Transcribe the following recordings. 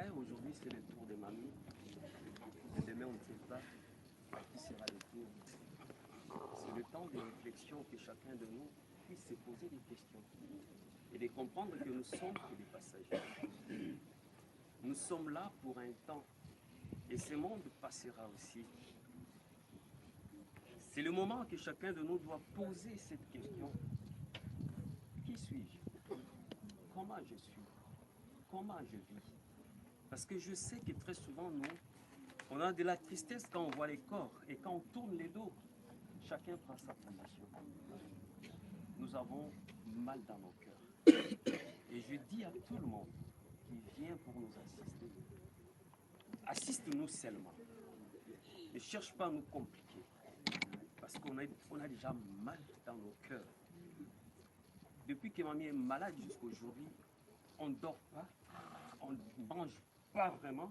Ouais, aujourd'hui c'est le tour de mamie. Et demain on ne sait pas qui sera le tour. C'est le temps de réflexion que chacun de nous puisse se poser des questions et de comprendre que nous sommes que des passagers. Nous sommes là pour un temps et ce monde passera aussi. C'est le moment que chacun de nous doit poser cette question. Qui suis-je? Comment je suis? Comment je vis? Parce que je sais que très souvent, nous, on a de la tristesse quand on voit les corps et quand on tourne les dos, chacun prend sa position. Nous avons mal dans nos cœurs. Et je dis à tout le monde qui vient pour nous assister, assiste-nous seulement. Ne cherche pas à nous compliquer. Parce qu'on a déjà mal dans nos cœurs. Depuis que mamie est malade jusqu'à aujourd'hui, on ne dort pas, on ne mange pas vraiment,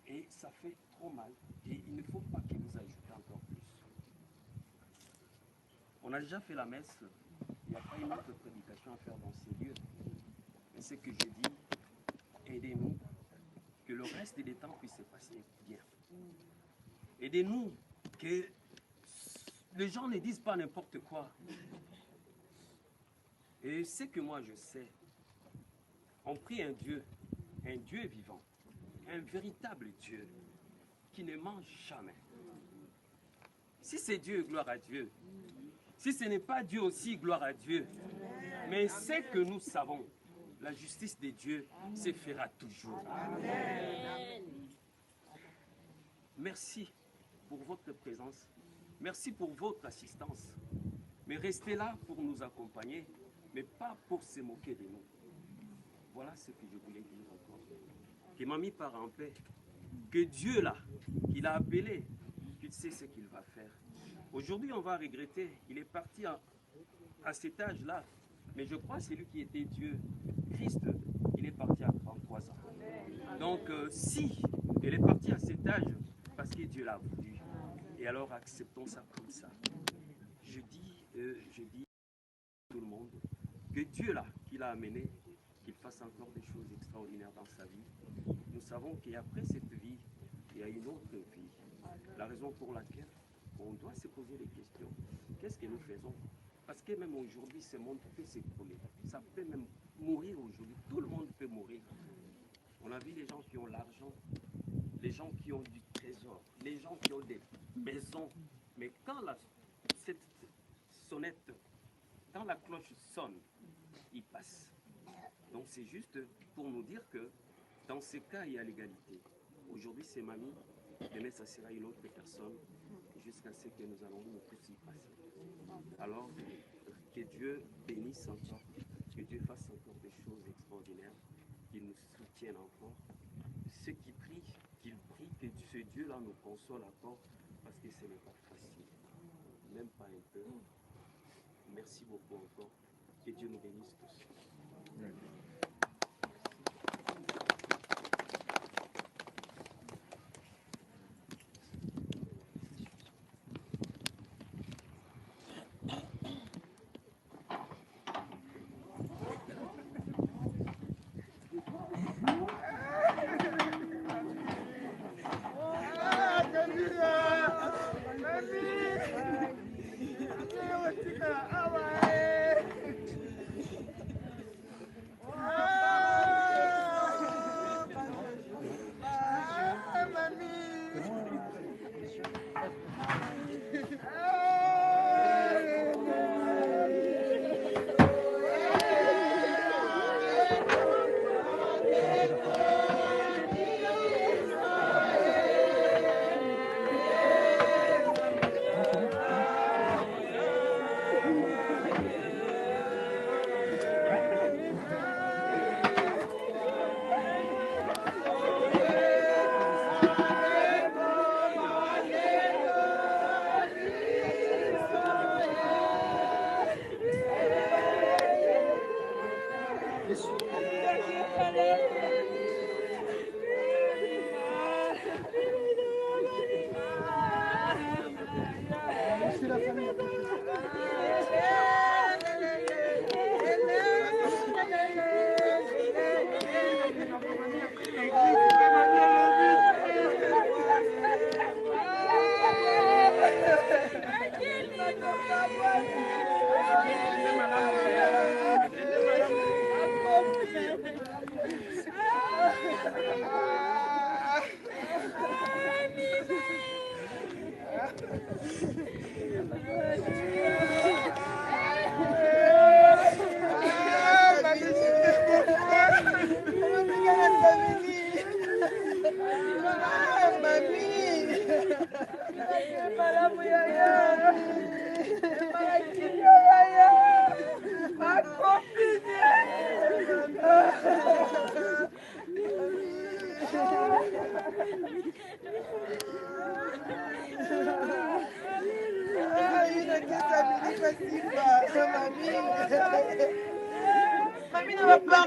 et ça fait trop mal. Et il ne faut pas que vous ajoutez encore plus. On a déjà fait la messe, il n'y a pas une autre prédication à faire dans ces lieux. Mais ce que je dis, aidez-nous, que le reste des temps puisse se passer bien. Aidez-nous, que les gens ne disent pas n'importe quoi. Et ce que moi je sais, on prie un Dieu vivant, un véritable Dieu, qui ne mange jamais. Si c'est Dieu, gloire à Dieu. Si ce n'est pas Dieu aussi, gloire à Dieu. Mais c'est que nous savons, la justice de Dieu se fera toujours. Amen. Merci pour votre présence. Merci pour votre assistance. Mais restez là pour nous accompagner, mais pas pour se moquer de nous. Voilà ce que je voulais dire encore. Que mamie part en paix. Que Dieu là, qu'il a appelé, qu'il sait ce qu'il va faire. Aujourd'hui, on va regretter. Il est parti à cet âge-là. Mais je crois que c'est lui qui était Dieu. Christ, il est parti à 33 ans. Donc, si elle est partie à cet âge, parce que Dieu l'a voulu. Et alors, acceptons ça comme ça. Je dis à tout le monde que Dieu là, qui l'a amené, qu'il fasse encore des choses extraordinaires dans sa vie. Nous savons qu'après cette vie, il y a une autre vie. La raison pour laquelle on doit se poser des questions. Qu'est-ce que nous faisons? Parce que même aujourd'hui, ce monde peut s'écrouler. Ça peut même mourir aujourd'hui. Tout le monde peut mourir. On a vu les gens qui ont l'argent, les gens qui ont du trésor, les gens qui ont des maisons. Mais quand cette sonnette, quand la cloche sonne, ils passent. Donc c'est juste pour nous dire que dans ces cas, il y a l'égalité. Aujourd'hui, c'est mamie, demain, ça sera une autre personne, jusqu'à ce que nous allons nous tous y passer. Alors, que Dieu bénisse encore, que Dieu fasse encore des choses extraordinaires, qu'il nous soutienne encore. Ceux qui prient, qu'ils prient, que ce Dieu-là nous console encore, parce que ce n'est pas facile, même pas un peu. Merci beaucoup encore. Que Dieu nous bénisse tous. Thank you. Mamie ne va pas